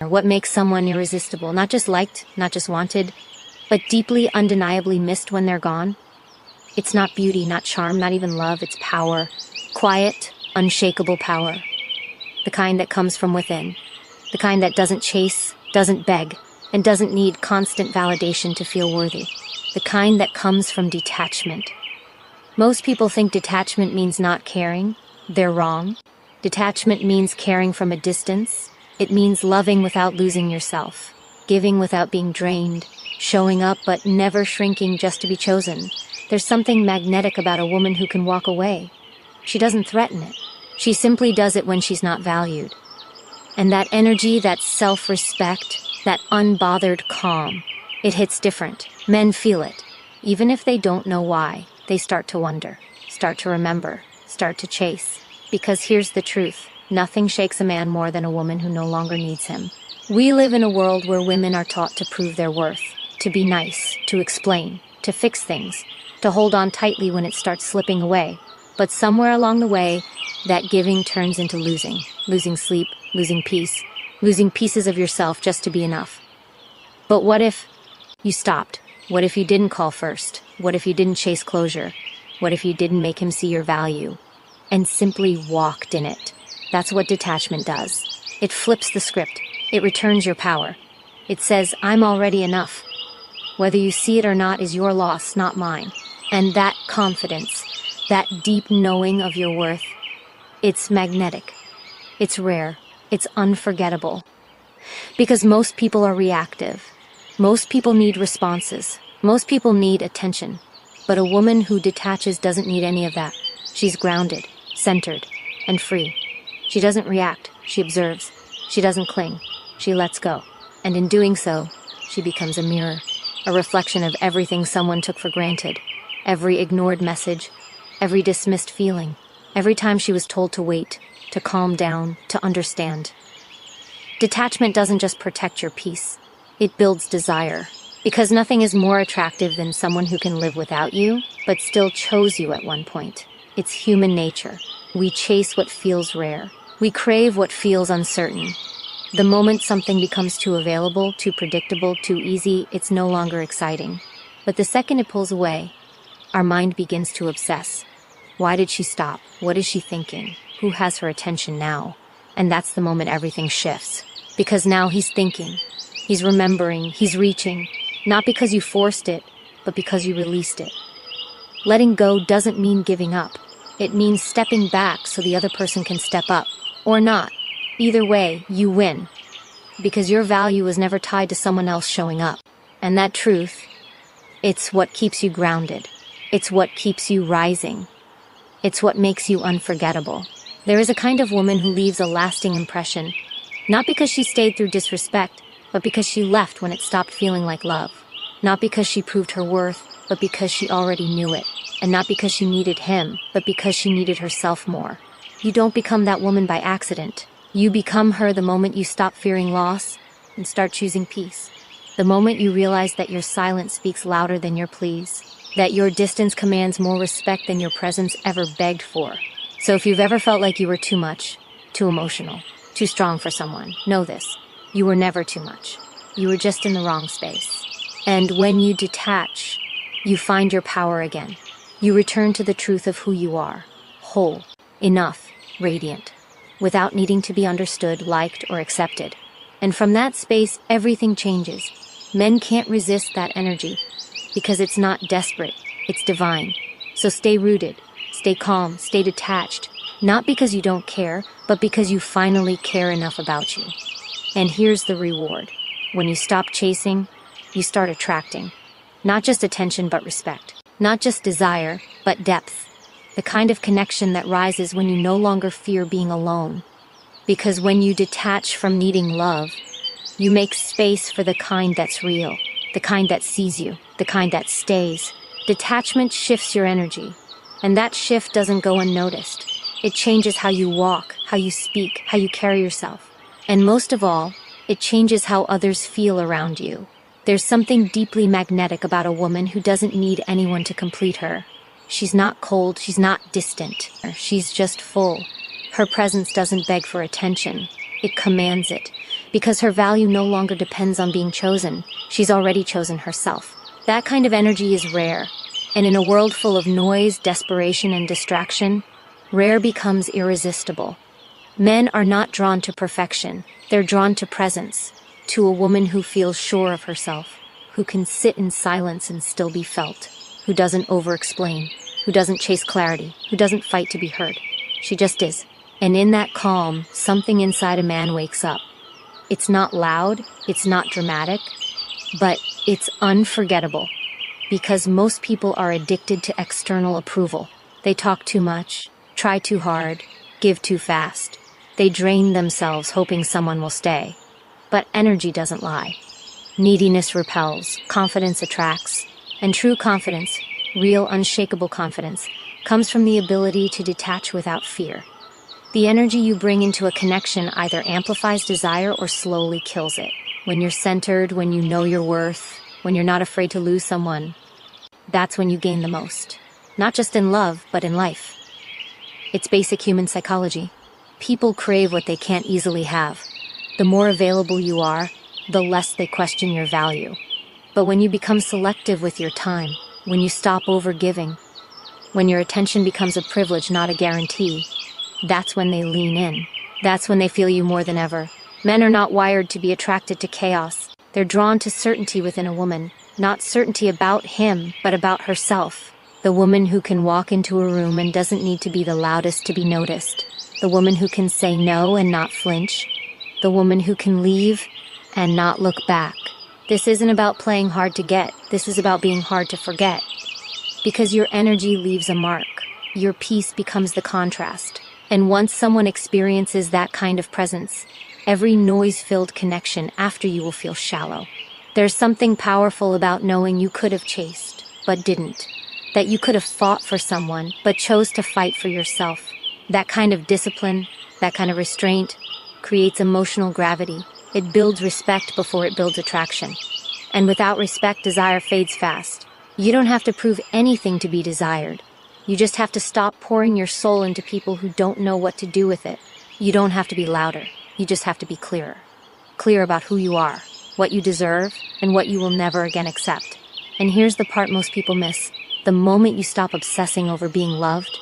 What makes someone irresistible? Not just liked, not just wanted, but deeply, undeniably missed when they're gone? It's not beauty, not charm, not even love, it's power. Quiet, unshakable power. The kind that comes from within. The kind that doesn't chase, doesn't beg, and doesn't need constant validation to feel worthy. The kind that comes from detachment. Most people think detachment means not caring. They're wrong. Detachment means caring from a distance. It means loving without losing yourself, giving without being drained, showing up but never shrinking just to be chosen. There's something magnetic about a woman who can walk away. She doesn't threaten it. She simply does it when she's not valued. And that energy, that self-respect, that unbothered calm, it hits different. Men feel it. Even if they don't know why, they start to wonder, start to remember, start to chase. Because here's the truth. Nothing shakes a man more than a woman who no longer needs him. We live in a world where women are taught to prove their worth, to be nice, to explain, to fix things, to hold on tightly when it starts slipping away. But somewhere along the way, that giving turns into losing. Losing sleep, losing peace, losing pieces of yourself just to be enough. But what if you stopped? What if you didn't call first? What if you didn't chase closure? What if you didn't make him see your value? And simply walked in it? That's what detachment does. It flips the script. It returns your power. It says, I'm already enough. Whether you see it or not is your loss, not mine. And that confidence, that deep knowing of your worth, it's magnetic. It's rare. It's unforgettable. Because most people are reactive. Most people need responses. Most people need attention. But a woman who detaches doesn't need any of that. She's grounded, centered, and free. She doesn't react, she observes. She doesn't cling, she lets go. And in doing so, she becomes a mirror, a reflection of everything someone took for granted. Every ignored message, every dismissed feeling, every time she was told to wait, to calm down, to understand. Detachment doesn't just protect your peace, it builds desire. Because nothing is more attractive than someone who can live without you, but still chose you at one point. It's human nature. We chase what feels rare. We crave what feels uncertain. The moment something becomes too available, too predictable, too easy, it's no longer exciting. But the second it pulls away, our mind begins to obsess. Why did she stop? What is she thinking? Who has her attention now? And that's the moment everything shifts. Because now he's thinking, he's remembering, he's reaching. Not because you forced it, but because you released it. Letting go doesn't mean giving up. It means stepping back so the other person can step up. Or not. Either way, you win. Because your value was never tied to someone else showing up. And that truth, it's what keeps you grounded. It's what keeps you rising. It's what makes you unforgettable. There is a kind of woman who leaves a lasting impression, not because she stayed through disrespect, but because she left when it stopped feeling like love. Not because she proved her worth, but because she already knew it. And not because she needed him, but because she needed herself more. You don't become that woman by accident. You become her the moment you stop fearing loss and start choosing peace. The moment you realize that your silence speaks louder than your pleas. That your distance commands more respect than your presence ever begged for. So if you've ever felt like you were too much, too emotional, too strong for someone, know this. You were never too much. You were just in the wrong space. And when you detach, you find your power again. You return to the truth of who you are. Whole, enough, radiant. Without needing to be understood, liked, or accepted. And from that space, everything changes. Men can't resist that energy. Because it's not desperate, it's divine. So stay rooted, stay calm, stay detached. Not because you don't care, but because you finally care enough about you. And here's the reward. When you stop chasing, you start attracting. Not just attention, but respect. Not just desire, but depth. The kind of connection that rises when you no longer fear being alone. Because when you detach from needing love, you make space for the kind that's real, the kind that sees you, the kind that stays. Detachment shifts your energy, and that shift doesn't go unnoticed. It changes how you walk, how you speak, how you carry yourself. And most of all, it changes how others feel around you. There's something deeply magnetic about a woman who doesn't need anyone to complete her. She's not cold, she's not distant. She's just full. Her presence doesn't beg for attention. It commands it. because her value no longer depends on being chosen. She's already chosen herself. That kind of energy is rare, and in a world full of noise, desperation, and distraction, rare becomes irresistible. Men are not drawn to perfection, they're drawn to presence, to a woman who feels sure of herself, who can sit in silence and still be felt, who doesn't over-explain, who doesn't chase clarity, who doesn't fight to be heard. She just is. And in that calm, something inside a man wakes up. It's not loud, it's not dramatic, but it's unforgettable. Because most people are addicted to external approval. They talk too much, try too hard, give too fast. They drain themselves hoping someone will stay. But energy doesn't lie. Neediness repels, confidence attracts, and true confidence, real unshakable confidence, comes from the ability to detach without fear. The energy you bring into a connection either amplifies desire or slowly kills it. When you're centered, when you know your worth, when you're not afraid to lose someone, that's when you gain the most. Not just in love, but in life. It's basic human psychology. People crave what they can't easily have. The more available you are, the less they question your value. But when you become selective with your time, when you stop over-giving, when your attention becomes a privilege, not a guarantee, that's when they lean in. That's when they feel you more than ever. Men are not wired to be attracted to chaos. They're drawn to certainty within a woman. Not certainty about him, but about herself. The woman who can walk into a room and doesn't need to be the loudest to be noticed. The woman who can say no and not flinch. The woman who can leave and not look back. This isn't about playing hard to get. This is about being hard to forget. Because your energy leaves a mark. Your peace becomes the contrast. And once someone experiences that kind of presence, every noise-filled connection after you will feel shallow. There's something powerful about knowing you could have chased, but didn't. That you could have fought for someone, but chose to fight for yourself. That kind of discipline, that kind of restraint, creates emotional gravity. It builds respect before it builds attraction. And without respect, desire fades fast. You don't have to prove anything to be desired. You just have to stop pouring your soul into people who don't know what to do with it. You don't have to be louder. You just have to be clearer. Clear about who you are, what you deserve, and what you will never again accept. And here's the part most people miss. The moment you stop obsessing over being loved,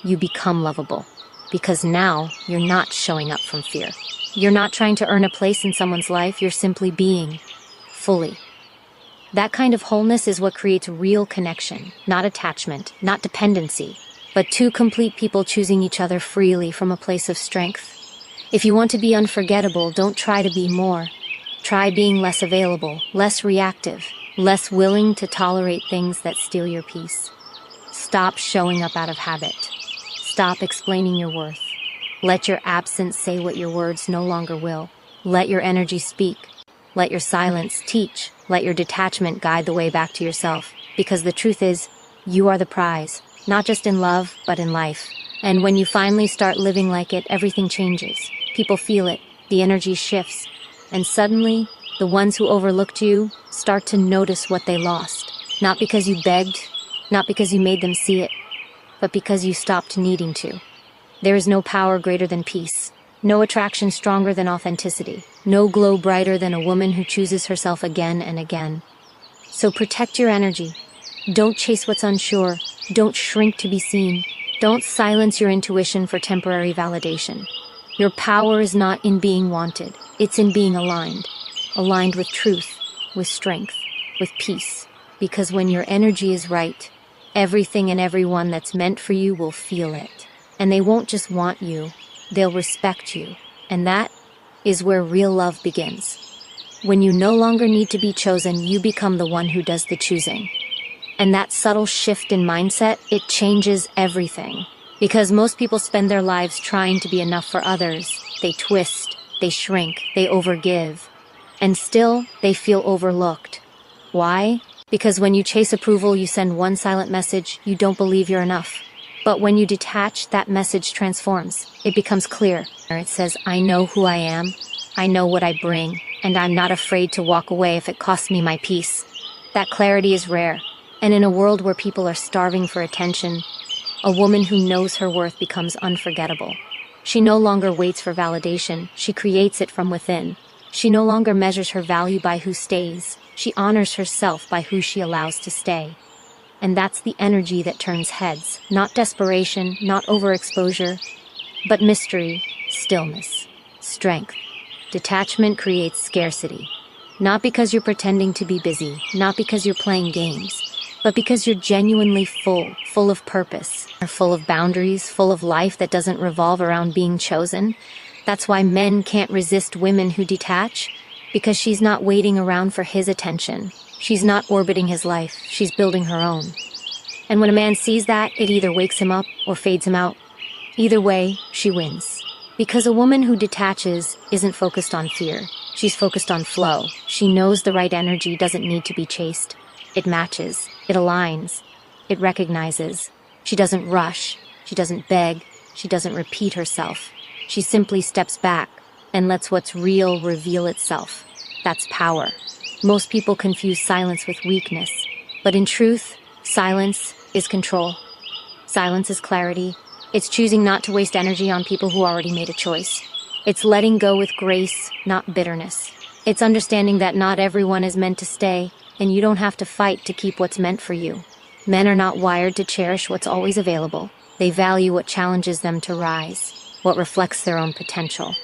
you become lovable. Because now, you're not showing up from fear. You're not trying to earn a place in someone's life, you're simply being. Fully. That kind of wholeness is what creates real connection, not attachment, not dependency, but two complete people choosing each other freely from a place of strength. If you want to be unforgettable, don't try to be more. Try being less available, less reactive, less willing to tolerate things that steal your peace. Stop showing up out of habit. Stop explaining your worth. Let your absence say what your words no longer will. Let your energy speak. Let your silence teach. Let your detachment guide the way back to yourself. Because the truth is, you are the prize, not just in love, but in life. And when you finally start living like it, everything changes. People feel it, the energy shifts, and suddenly, the ones who overlooked you start to notice what they lost. Not because you begged, not because you made them see it, but because you stopped needing to. There is no power greater than peace. No attraction stronger than authenticity. No glow brighter than a woman who chooses herself again and again. So protect your energy. Don't chase what's unsure. Don't shrink to be seen. Don't silence your intuition for temporary validation. Your power is not in being wanted. It's in being aligned. Aligned with truth, with strength, with peace. Because when your energy is right, everything and everyone that's meant for you will feel it. And they won't just want you. They'll respect you, and that is where real love begins. When you no longer need to be chosen, you become the one who does the choosing. And that subtle shift in mindset, it changes everything. Because most people spend their lives trying to be enough for others. They twist, they shrink, they overgive. And still, they feel overlooked. Why? Because when you chase approval, you send one silent message, you don't believe you're enough. But when you detach, that message transforms. It becomes clear. It says, I know who I am, I know what I bring, and I'm not afraid to walk away if it costs me my peace. That clarity is rare. And in a world where people are starving for attention, a woman who knows her worth becomes unforgettable. She no longer waits for validation, she creates it from within. She no longer measures her value by who stays. She honors herself by who she allows to stay. And that's the energy that turns heads. Not desperation, not overexposure, but mystery, stillness, strength. Detachment creates scarcity. Not because you're pretending to be busy, not because you're playing games, but because you're genuinely full of purpose, or full of boundaries, full of life that doesn't revolve around being chosen. That's why men can't resist women who detach, because she's not waiting around for his attention. She's not orbiting his life, she's building her own. And when a man sees that, it either wakes him up or fades him out. Either way, she wins. Because a woman who detaches isn't focused on fear. She's focused on flow. She knows the right energy doesn't need to be chased. It matches. It aligns. It recognizes. She doesn't rush. She doesn't beg. She doesn't repeat herself. She simply steps back and lets what's real reveal itself. That's power. Most people confuse silence with weakness. But in truth, silence is control. Silence is clarity. It's choosing not to waste energy on people who already made a choice. It's letting go with grace, not bitterness. It's understanding that not everyone is meant to stay, and you don't have to fight to keep what's meant for you. Men are not wired to cherish what's always available. They value what challenges them to rise, what reflects their own potential,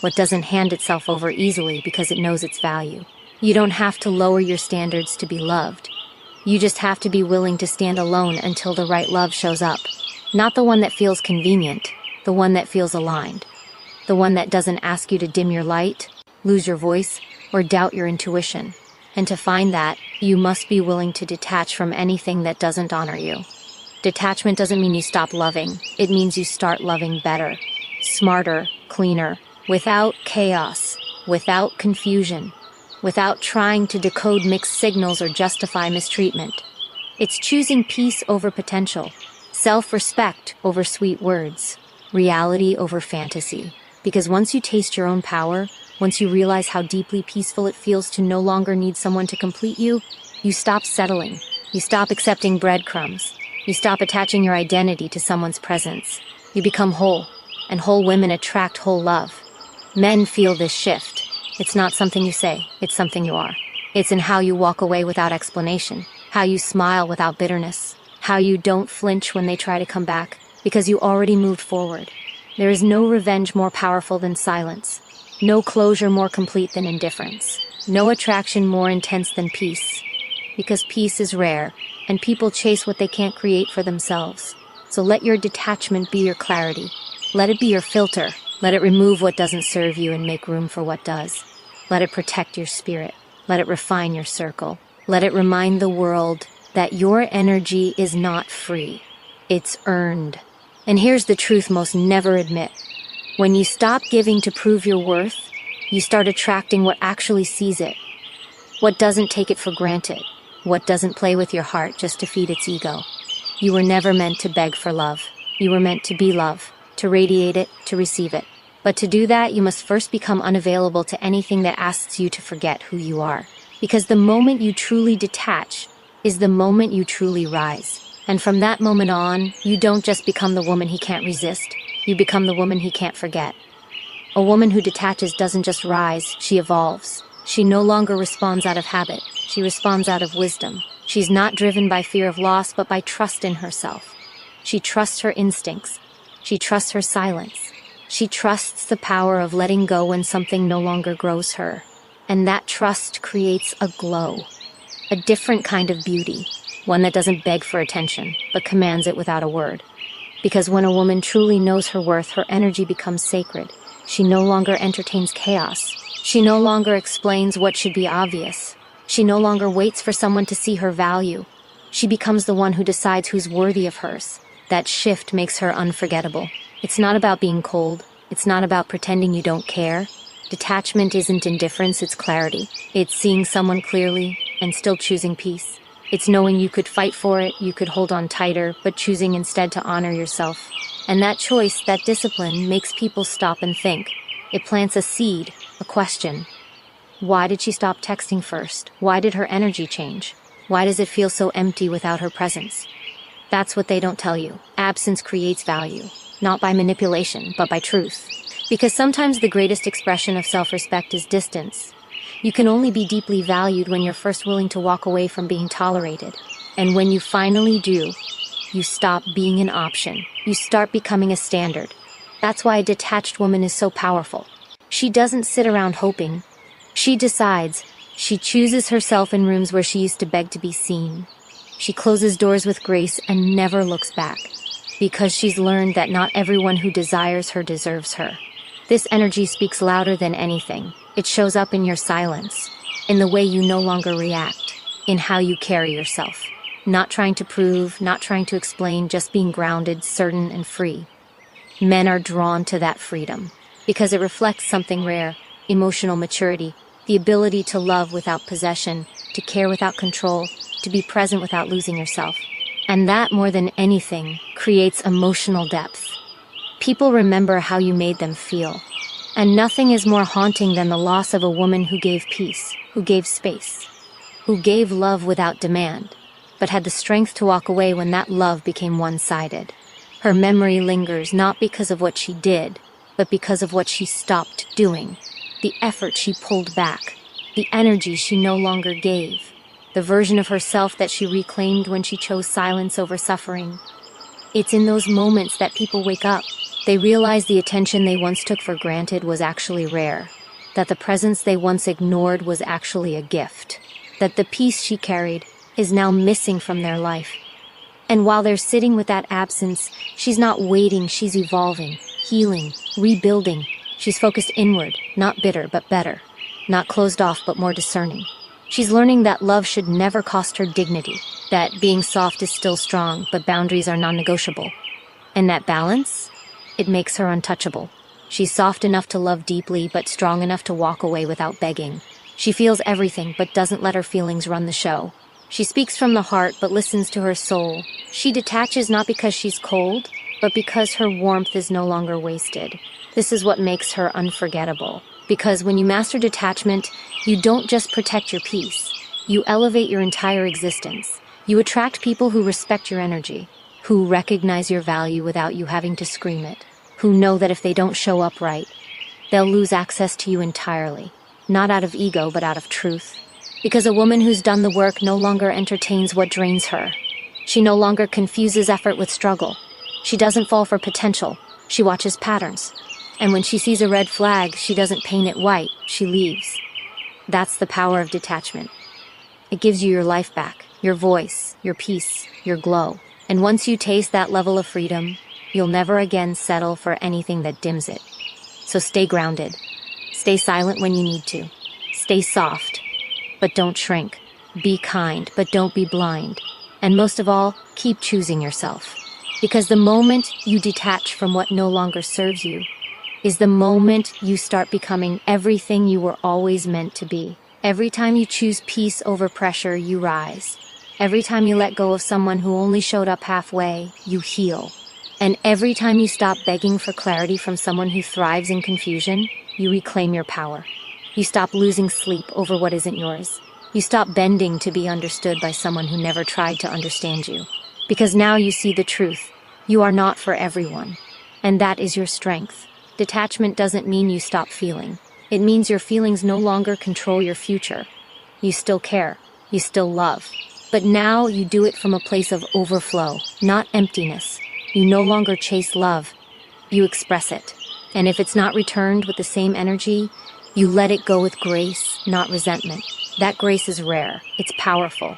what doesn't hand itself over easily because it knows its value. You don't have to lower your standards to be loved. You just have to be willing to stand alone until the right love shows up. Not the one that feels convenient, the one that feels aligned. The one that doesn't ask you to dim your light, lose your voice, or doubt your intuition. And to find that, you must be willing to detach from anything that doesn't honor you. Detachment doesn't mean you stop loving. It means you start loving better, smarter, cleaner, without chaos, without confusion, without trying to decode mixed signals or justify mistreatment. It's choosing peace over potential, self-respect over sweet words, reality over fantasy. Because once you taste your own power, once you realize how deeply peaceful it feels to no longer need someone to complete you, you stop settling. You stop accepting breadcrumbs. You stop attaching your identity to someone's presence. You become whole, and whole women attract whole love. Men feel this shift. It's not something you say, it's something you are. It's in how you walk away without explanation, how you smile without bitterness, how you don't flinch when they try to come back, because you already moved forward. There is no revenge more powerful than silence, no closure more complete than indifference, no attraction more intense than peace. Because peace is rare, and people chase what they can't create for themselves. So let your detachment be your clarity. Let it be your filter. Let it remove what doesn't serve you and make room for what does. Let it protect your spirit. Let it refine your circle. Let it remind the world that your energy is not free. It's earned. And here's the truth most never admit. When you stop giving to prove your worth, you start attracting what actually sees it. What doesn't take it for granted. What doesn't play with your heart just to feed its ego. You were never meant to beg for love. You were meant to be love, to radiate it, to receive it. But to do that, you must first become unavailable to anything that asks you to forget who you are. Because the moment you truly detach is the moment you truly rise. And from that moment on, you don't just become the woman he can't resist. You become the woman he can't forget. A woman who detaches doesn't just rise, she evolves. She no longer responds out of habit. She responds out of wisdom. She's not driven by fear of loss, but by trust in herself. She trusts her instincts. She trusts her silence. She trusts the power of letting go when something no longer grows her. And that trust creates a glow. A different kind of beauty. One that doesn't beg for attention, but commands it without a word. Because when a woman truly knows her worth, her energy becomes sacred. She no longer entertains chaos. She no longer explains what should be obvious. She no longer waits for someone to see her value. She becomes the one who decides who's worthy of hers. That shift makes her unforgettable. It's not about being cold. It's not about pretending you don't care. Detachment isn't indifference, it's clarity. It's seeing someone clearly and still choosing peace. It's knowing you could fight for it, you could hold on tighter, but choosing instead to honor yourself. And that choice, that discipline, makes people stop and think. It plants a seed, a question. Why did she stop texting first? Why did her energy change? Why does it feel so empty without her presence? That's what they don't tell you. Absence creates value, not by manipulation, but by truth. Because sometimes the greatest expression of self-respect is distance. You can only be deeply valued when you're first willing to walk away from being tolerated. And when you finally do, you stop being an option. You start becoming a standard. That's why a detached woman is so powerful. She doesn't sit around hoping. She decides. She chooses herself in rooms where she used to beg to be seen. She closes doors with grace and never looks back. Because she's learned that not everyone who desires her deserves her. This energy speaks louder than anything. It shows up in your silence, in the way you no longer react, in how you carry yourself. Not trying to prove, not trying to explain, just being grounded, certain, and free. Men are drawn to that freedom because it reflects something rare: emotional maturity, the ability to love without possession, to care without control, to be present without losing yourself. And that, more than anything, creates emotional depth. People remember how you made them feel. And nothing is more haunting than the loss of a woman who gave peace, who gave space, who gave love without demand, but had the strength to walk away when that love became one-sided. Her memory lingers not because of what she did, but because of what she stopped doing, the effort she pulled back, the energy she no longer gave, the version of herself that she reclaimed when she chose silence over suffering. It's in those moments that people wake up. They realize the attention they once took for granted was actually rare, that the presence they once ignored was actually a gift, that the peace she carried is now missing from their life. And while they're sitting with that absence, she's not waiting, she's evolving, healing, rebuilding. She's focused inward, not bitter, but better, not closed off, but more discerning. She's learning that love should never cost her dignity, that being soft is still strong, but boundaries are non-negotiable. And that balance, it makes her untouchable. She's soft enough to love deeply, but strong enough to walk away without begging. She feels everything, but doesn't let her feelings run the show. She speaks from the heart, but listens to her soul. She detaches not because she's cold, but because her warmth is no longer wasted. This is what makes her unforgettable. Because when you master detachment, you don't just protect your peace. You elevate your entire existence. You attract people who respect your energy, who recognize your value without you having to scream it, who know that if they don't show up right, they'll lose access to you entirely. Not out of ego, but out of truth. Because a woman who's done the work no longer entertains what drains her. She no longer confuses effort with struggle. She doesn't fall for potential. She watches patterns. And when she sees a red flag, she doesn't paint it white. She leaves. That's the power of detachment. It gives you your life back, your voice, your peace, your glow. And once you taste that level of freedom, you'll never again settle for anything that dims it. So stay grounded. Stay silent when you need to. Stay soft, but don't shrink. Be kind, but don't be blind. And most of all, keep choosing yourself. Because the moment you detach from what no longer serves you is the moment you start becoming everything you were always meant to be. Every time you choose peace over pressure, you rise. Every time you let go of someone who only showed up halfway, you heal. And every time you stop begging for clarity from someone who thrives in confusion, you reclaim your power. You stop losing sleep over what isn't yours. You stop bending to be understood by someone who never tried to understand you. Because now you see the truth. You are not for everyone. And that is your strength. Detachment doesn't mean you stop feeling. It means your feelings no longer control your future. You still care. You still love. But now you do it from a place of overflow, not emptiness. You no longer chase love. You express it. And if it's not returned with the same energy, you let it go with grace, not resentment. That grace is rare. It's powerful.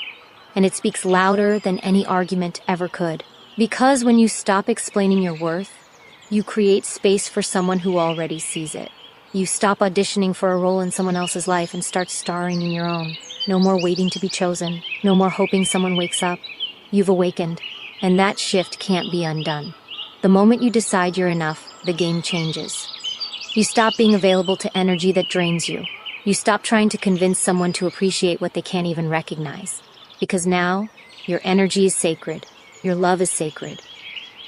And it speaks louder than any argument ever could. Because when you stop explaining your worth, you create space for someone who already sees it. You stop auditioning for a role in someone else's life and start starring in your own. No more waiting to be chosen. No more hoping someone wakes up. You've awakened. And that shift can't be undone. The moment you decide you're enough, the game changes. You stop being available to energy that drains you. You stop trying to convince someone to appreciate what they can't even recognize. Because now, your energy is sacred. Your love is sacred.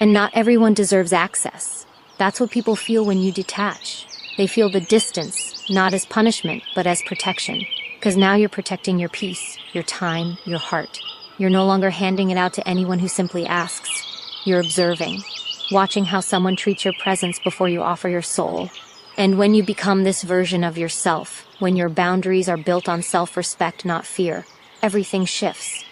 And not everyone deserves access. That's what people feel when you detach. They feel the distance, not as punishment, but as protection. Because now you're protecting your peace, your time, your heart. You're no longer handing it out to anyone who simply asks. You're observing, watching how someone treats your presence before you offer your soul. And when you become this version of yourself, when your boundaries are built on self-respect, not fear, everything shifts.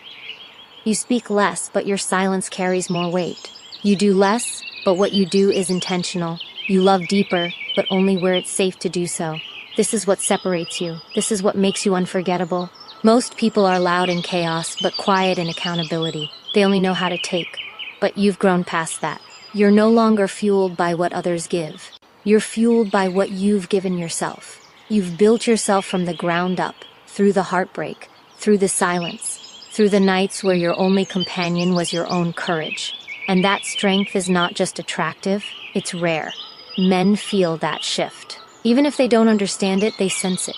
You speak less, but your silence carries more weight. You do less, but what you do is intentional. You love deeper, but only where it's safe to do so. This is what separates you. This is what makes you unforgettable. Most people are loud in chaos, but quiet in accountability. They only know how to take. But you've grown past that. You're no longer fueled by what others give. You're fueled by what you've given yourself. You've built yourself from the ground up, through the heartbreak, through the silence, through the nights where your only companion was your own courage. And that strength is not just attractive, it's rare. Men feel that shift. Even if they don't understand it, they sense it.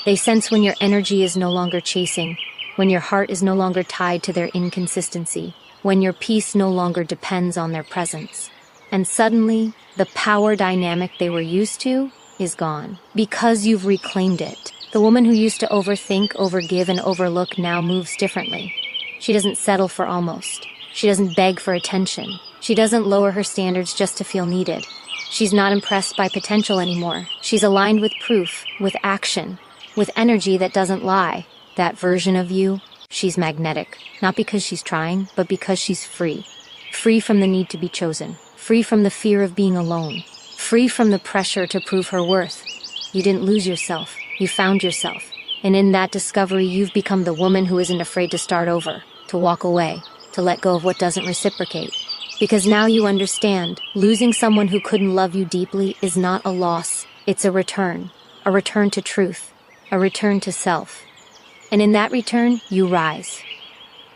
They sense when your energy is no longer chasing, when your heart is no longer tied to their inconsistency, when your peace no longer depends on their presence. And suddenly, the power dynamic they were used to is gone. Because you've reclaimed it. The woman who used to overthink, overgive, and overlook now moves differently. She doesn't settle for almost. She doesn't beg for attention. She doesn't lower her standards just to feel needed. She's not impressed by potential anymore. She's aligned with proof, with action, with energy that doesn't lie. That version of you, she's magnetic. Not because she's trying, but because she's free. Free from the need to be chosen. Free from the fear of being alone. Free from the pressure to prove her worth. You didn't lose yourself. You found yourself. And in that discovery, you've become the woman who isn't afraid to start over, to walk away, to let go of what doesn't reciprocate. Because now you understand, losing someone who couldn't love you deeply is not a loss. It's a return to truth, a return to self. And in that return, you rise.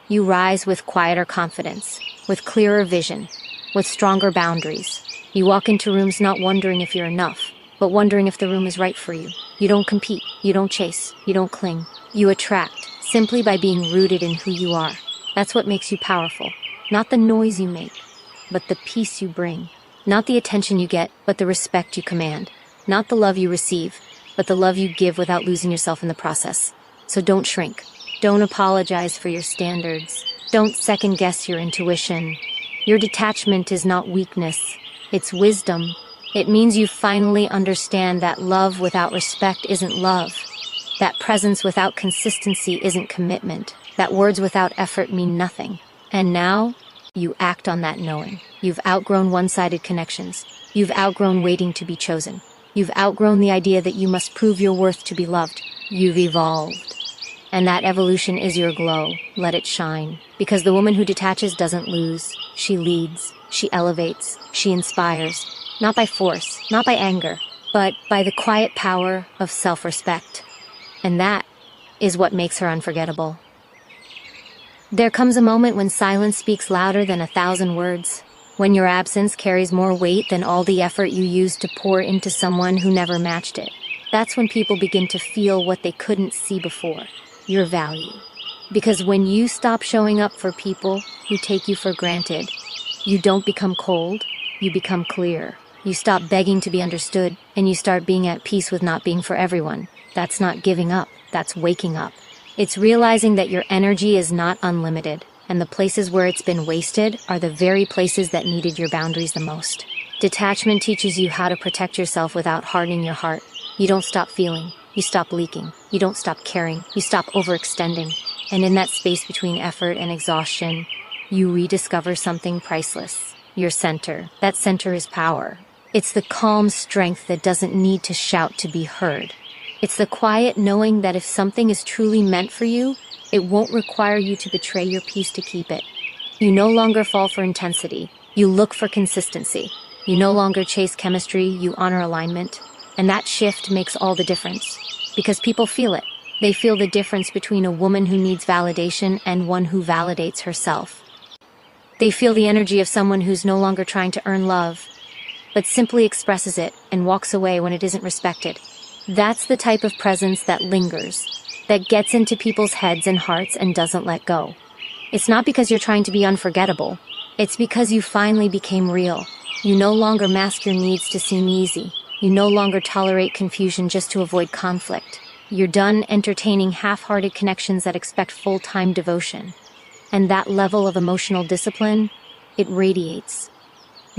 You rise with quieter confidence, with clearer vision, with stronger boundaries. You walk into rooms not wondering if you're enough, but wondering if the room is right for you. You don't compete, you don't chase, you don't cling. You attract, simply by being rooted in who you are. That's what makes you powerful. Not the noise you make, but the peace you bring. Not the attention you get, but the respect you command. Not the love you receive, but the love you give without losing yourself in the process. So don't shrink. Don't apologize for your standards. Don't second-guess your intuition. Your detachment is not weakness. It's wisdom. It means you finally understand that love without respect isn't love. That presence without consistency isn't commitment. That words without effort mean nothing. And now, you act on that knowing. You've outgrown one-sided connections. You've outgrown waiting to be chosen. You've outgrown the idea that you must prove your worth to be loved. You've evolved. And that evolution is your glow. Let it shine. Because the woman who detaches doesn't lose. She leads. She elevates. She inspires. Not by force, not by anger, but by the quiet power of self-respect. And that is what makes her unforgettable. There comes a moment when silence speaks louder than 1,000 words, when your absence carries more weight than all the effort you used to pour into someone who never matched it. That's when people begin to feel what they couldn't see before, your value. Because when you stop showing up for people who take you for granted, you don't become cold, you become clear. You stop begging to be understood, and you start being at peace with not being for everyone. That's not giving up, that's waking up. It's realizing that your energy is not unlimited, and the places where it's been wasted are the very places that needed your boundaries the most. Detachment teaches you how to protect yourself without hardening your heart. You don't stop feeling, you stop leaking. You don't stop caring, you stop overextending. And in that space between effort and exhaustion, you rediscover something priceless. Your center. That center is power. It's the calm strength that doesn't need to shout to be heard. It's the quiet knowing that if something is truly meant for you, it won't require you to betray your peace to keep it. You no longer fall for intensity. You look for consistency. You no longer chase chemistry, you honor alignment. And that shift makes all the difference. Because people feel it. They feel the difference between a woman who needs validation and one who validates herself. They feel the energy of someone who's no longer trying to earn love, but simply expresses it and walks away when it isn't respected. That's the type of presence that lingers, that gets into people's heads and hearts and doesn't let go. It's not because you're trying to be unforgettable. It's because you finally became real. You no longer mask your needs to seem easy. You no longer tolerate confusion just to avoid conflict. You're done entertaining half-hearted connections that expect full-time devotion. And that level of emotional discipline, it radiates.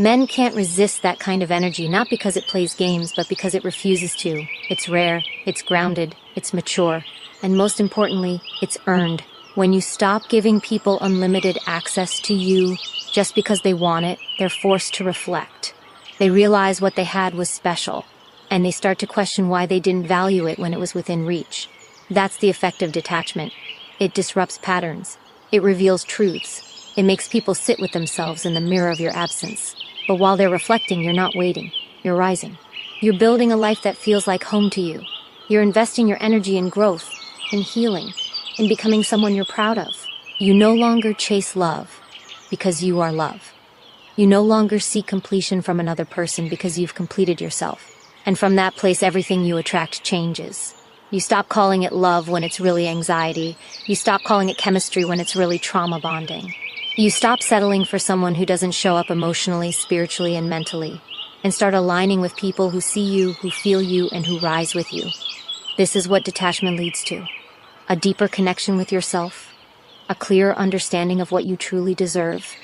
Men can't resist that kind of energy, not because it plays games, but because it refuses to. It's rare, it's grounded, it's mature, and most importantly, it's earned. When you stop giving people unlimited access to you just because they want it, they're forced to reflect. They realize what they had was special, and they start to question why they didn't value it when it was within reach. That's the effect of detachment. It disrupts patterns. It reveals truths. It makes people sit with themselves in the mirror of your absence. But while they're reflecting, you're not waiting. You're rising. You're building a life that feels like home to you. You're investing your energy in growth, in healing, in becoming someone you're proud of. You no longer chase love because you are love. You no longer seek completion from another person because you've completed yourself. And from that place, everything you attract changes. You stop calling it love when it's really anxiety. You stop calling it chemistry when it's really trauma bonding. You stop settling for someone who doesn't show up emotionally, spiritually, and mentally, and start aligning with people who see you, who feel you, and who rise with you. This is what detachment leads to. A deeper connection with yourself, a clearer understanding of what you truly deserve,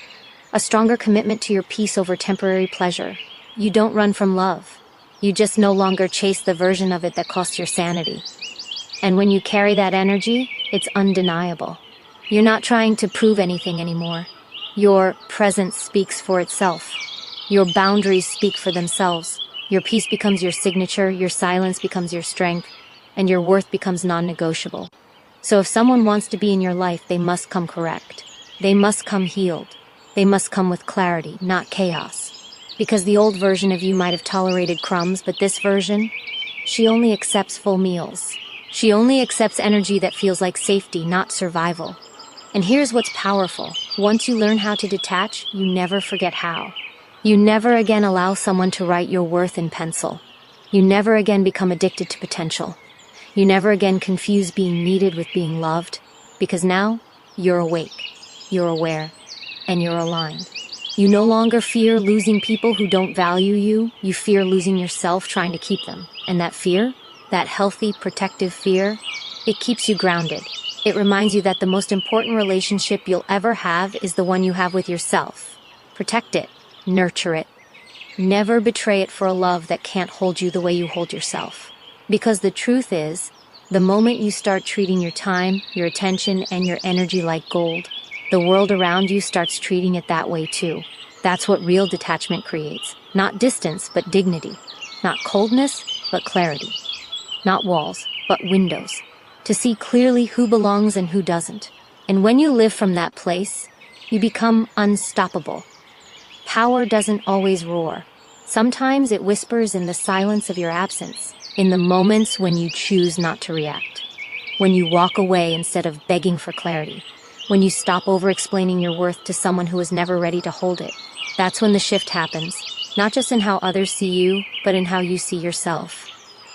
a stronger commitment to your peace over temporary pleasure. You don't run from love. You just no longer chase the version of it that costs your sanity. And when you carry that energy, it's undeniable. You're not trying to prove anything anymore. Your presence speaks for itself. Your boundaries speak for themselves. Your peace becomes your signature, your silence becomes your strength, and your worth becomes non-negotiable. So if someone wants to be in your life, they must come correct. They must come healed. They must come with clarity, not chaos. Because the old version of you might have tolerated crumbs, but this version, she only accepts full meals. She only accepts energy that feels like safety, not survival. And here's what's powerful. Once you learn how to detach, you never forget how. You never again allow someone to write your worth in pencil. You never again become addicted to potential. You never again confuse being needed with being loved, because now you're awake, you're aware, and you're aligned. You no longer fear losing people who don't value you. You fear losing yourself trying to keep them. And that fear, that healthy, protective fear, it keeps you grounded. It reminds you that the most important relationship you'll ever have is the one you have with yourself. Protect it, nurture it. Never betray it for a love that can't hold you the way you hold yourself. Because the truth is, the moment you start treating your time, your attention, and your energy like gold, the world around you starts treating it that way too. That's what real detachment creates. Not distance, but dignity. Not coldness, but clarity. Not walls, but windows. To see clearly who belongs and who doesn't. And when you live from that place, you become unstoppable. Power doesn't always roar. Sometimes it whispers in the silence of your absence, in the moments when you choose not to react, when you walk away instead of begging for clarity, when you stop over-explaining your worth to someone who is never ready to hold it. That's when the shift happens, not just in how others see you, but in how you see yourself.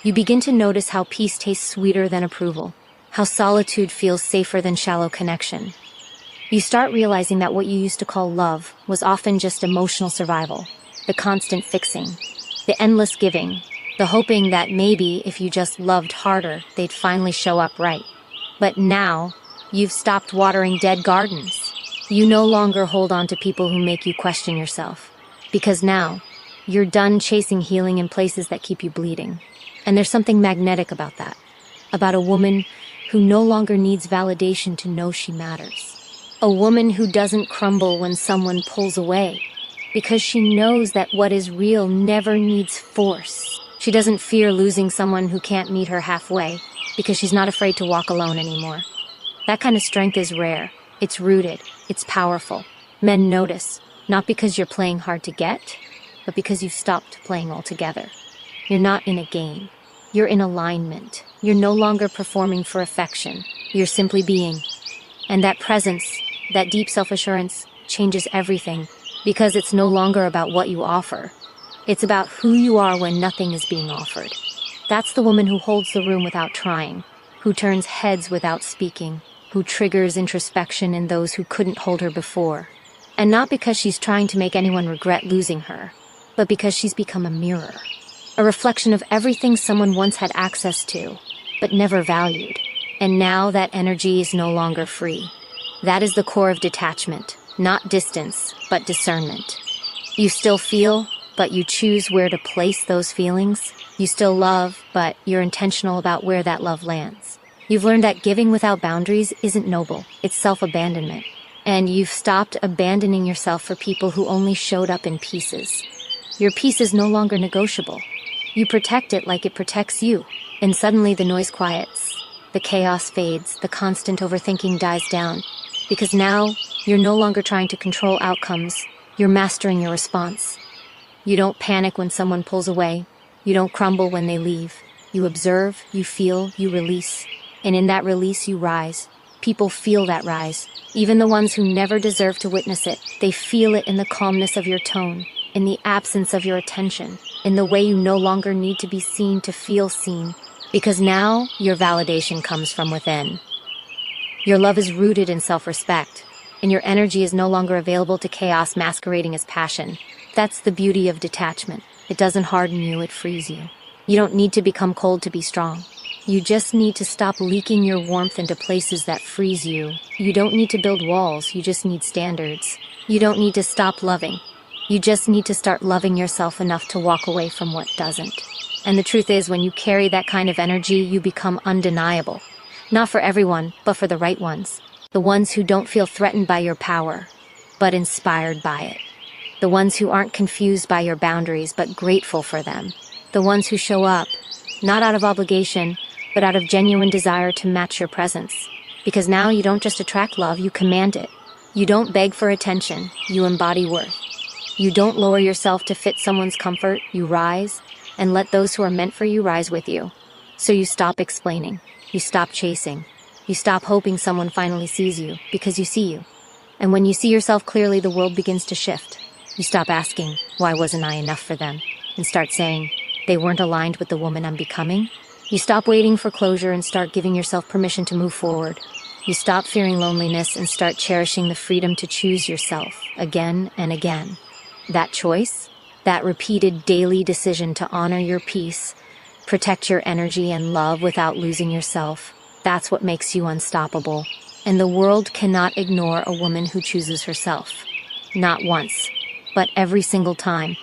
You begin to notice how peace tastes sweeter than approval, how solitude feels safer than shallow connection. You start realizing that what you used to call love was often just emotional survival, the constant fixing, the endless giving, the hoping that maybe if you just loved harder, they'd finally show up right. But now, you've stopped watering dead gardens. You no longer hold on to people who make you question yourself. Because now, you're done chasing healing in places that keep you bleeding. And there's something magnetic about that. About a woman who no longer needs validation to know she matters. A woman who doesn't crumble when someone pulls away, because she knows that what is real never needs force. She doesn't fear losing someone who can't meet her halfway, because she's not afraid to walk alone anymore. That kind of strength is rare. It's rooted. It's powerful. Men notice, not because you're playing hard to get, but because you've stopped playing altogether. You're not in a game. You're in alignment. You're no longer performing for affection. You're simply being. And that presence, that deep self-assurance, changes everything, because it's no longer about what you offer. It's about who you are when nothing is being offered. That's the woman who holds the room without trying, who turns heads without speaking, who triggers introspection in those who couldn't hold her before. And not because she's trying to make anyone regret losing her, but because she's become a mirror. A reflection of everything someone once had access to, but never valued. And now that energy is no longer free. That is the core of detachment, not distance, but discernment. You still feel, but you choose where to place those feelings. You still love, but you're intentional about where that love lands. You've learned that giving without boundaries isn't noble, it's self-abandonment. And you've stopped abandoning yourself for people who only showed up in pieces. Your peace is no longer negotiable. You protect it like it protects you. And suddenly the noise quiets, the chaos fades, the constant overthinking dies down. Because now, you're no longer trying to control outcomes, you're mastering your response. You don't panic when someone pulls away. You don't crumble when they leave. You observe, you feel, you release. And in that release, you rise. People feel that rise. Even the ones who never deserve to witness it, they feel it in the calmness of your tone, in the absence of your attention, in the way you no longer need to be seen to feel seen. Because now, your validation comes from within. Your love is rooted in self-respect, and your energy is no longer available to chaos masquerading as passion. That's the beauty of detachment. It doesn't harden you, it frees you. You don't need to become cold to be strong. You just need to stop leaking your warmth into places that freeze you. You don't need to build walls, you just need standards. You don't need to stop loving. You just need to start loving yourself enough to walk away from what doesn't. And the truth is, when you carry that kind of energy, you become undeniable. Not for everyone, but for the right ones. The ones who don't feel threatened by your power, but inspired by it. The ones who aren't confused by your boundaries, but grateful for them. The ones who show up, not out of obligation, but out of genuine desire to match your presence. Because now you don't just attract love, you command it. You don't beg for attention, you embody worth. You don't lower yourself to fit someone's comfort, you rise, and let those who are meant for you rise with you. So you stop explaining, you stop chasing, you stop hoping someone finally sees you, because you see you. And when you see yourself clearly, the world begins to shift. You stop asking, why wasn't I enough for them? And start saying, they weren't aligned with the woman I'm becoming. You stop waiting for closure and start giving yourself permission to move forward. You stop fearing loneliness and start cherishing the freedom to choose yourself again and again. That choice, that repeated daily decision to honor your peace, protect your energy and love without losing yourself, that's what makes you unstoppable. And the world cannot ignore a woman who chooses herself. Not once, but every single time.